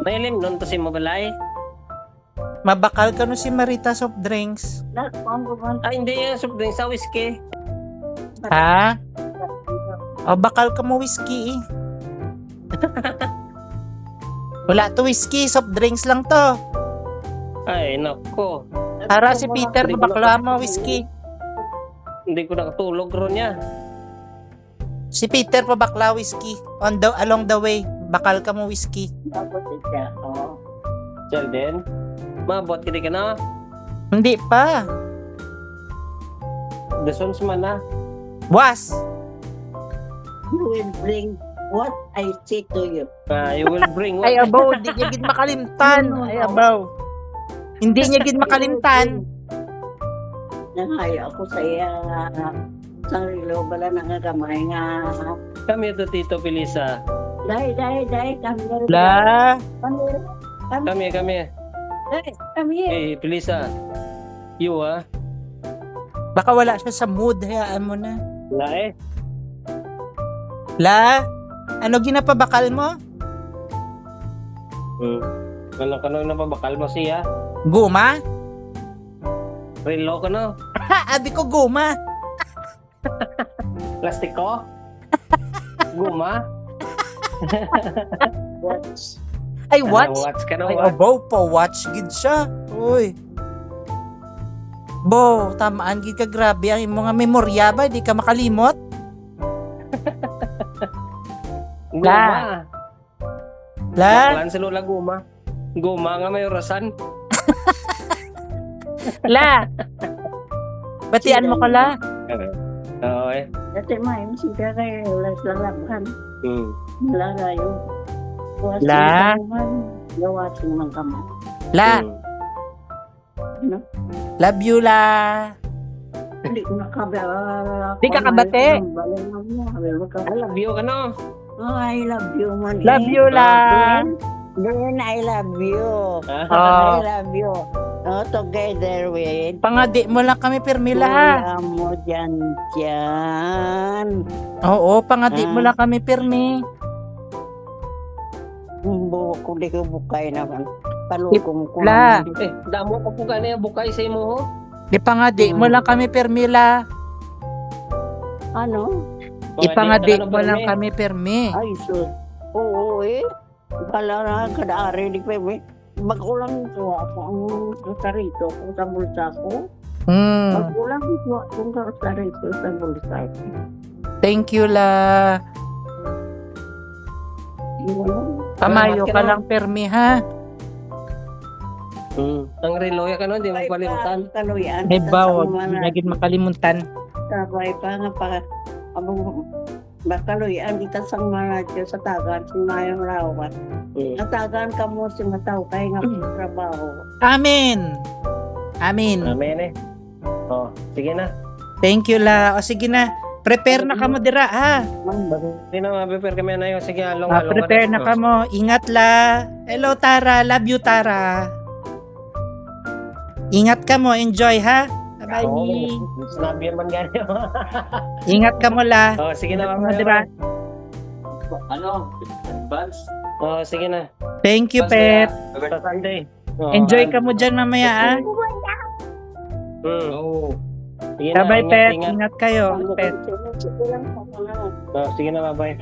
Mailim nun to si Mabalay. Mabakal ka no si Marita soft drinks. Hindi yan. Soft drink sa whiskey. Ha? O bakal ka mo whiskey eh. Wala to whiskey, soft drinks lang to. Ay, nako. Para si Peter mabakla mo whiskey. Hindi ko nakatulog ron niya. Si Peter pabakla whiskey. Along the way, bakal ka mo whiskey. Sheldon, mabot kini ka na. Hindi pa. The sons man na. Was. You will bring what I say to you. You will bring what? Ay abaw, hindi niya gid makalimtan. Ay abaw. Hindi niya gid makalimtan. Nangayo ako sa iya sa rilo bala nangagamay nga. Kami ito, Tito Pilisa. Dai kami. La. Kami. Kami. Eh, Pilisa. You, Baka wala siya sa mood, hayaan mo na. Wala eh. La, ano ginapabakal mo? Ano na pabakal mo siya? Guma? Relo ka no? Ha, abi ko guma. Plastiko? Guma? Watch. Ay, watch? Watch ka no? Ay, abaw pa, watch gid siya. Uy. Bo, tamaan gid ka, grabe ang mga memorya ba, di ka makalimot? Guma. La, Baklan si Lola Guma. Guma nga may orasan. la. Batian mo ka la. Oo eh. Dati may musika kayo ulas lalaban. Wala kayo. La. Gawasin ng kamay. La, Ano? love you la. Hindi ko nakabala. Di ka kabate. I love you ka no? Oh, I love you man. Love you la. Then I love you. Oh. I love you. Oh, together with Pangadi mo lang kami permila ha. kuya mo dyan. Oo, pangadi mo lang kami permi. Buko ko di ko bukay naman. Palukom ko La. naman. Damo ko po ka na bukay sa imo ho. Di pangadi mo lang kami permila. Ano? Ipangadi mo lang kami permi. Ay, so. Oo eh. Kala na kada-ari di pa eh. Mag-ulang ito ako ang sarito kung sa bulsa ko. Mag-ulang ito kung sa sarito sa bulsa ko. Thank you la. Pamayo ka lang permi ha. Ang reloya ka no, di mo palimutan. Kaluyan. Ay bawag, hindi na gid makalimutan. Sabay pa nga pa. Abang bakaluyan kita sang manadyo sa tagan sa mayang rawat. Natagan ka mo si mataw kay nga trabaho. Amen. Amen. Amen eh. Oh, sige na. Thank you la. O sige na. Prepare na kamo dira ha. Hindi na ma-prepare kami na yung sige along. Prepare na kamo. Ingat la. Hello Tara. Love you Tara. Ingat ka mo. Enjoy ha. Bye. Sinabi man ganyan. Ingat ka mo la. Oh, sige na Mo dira. Ano? Advance? Oh, sige na. Thank you Pet. Sa Sunday. Oh, Enjoy ka mo dyan mamaya ha. Oo. Sige na, Bye Pet. ingat. Ingat kayo Pet. Oh, sige na, bye-bye.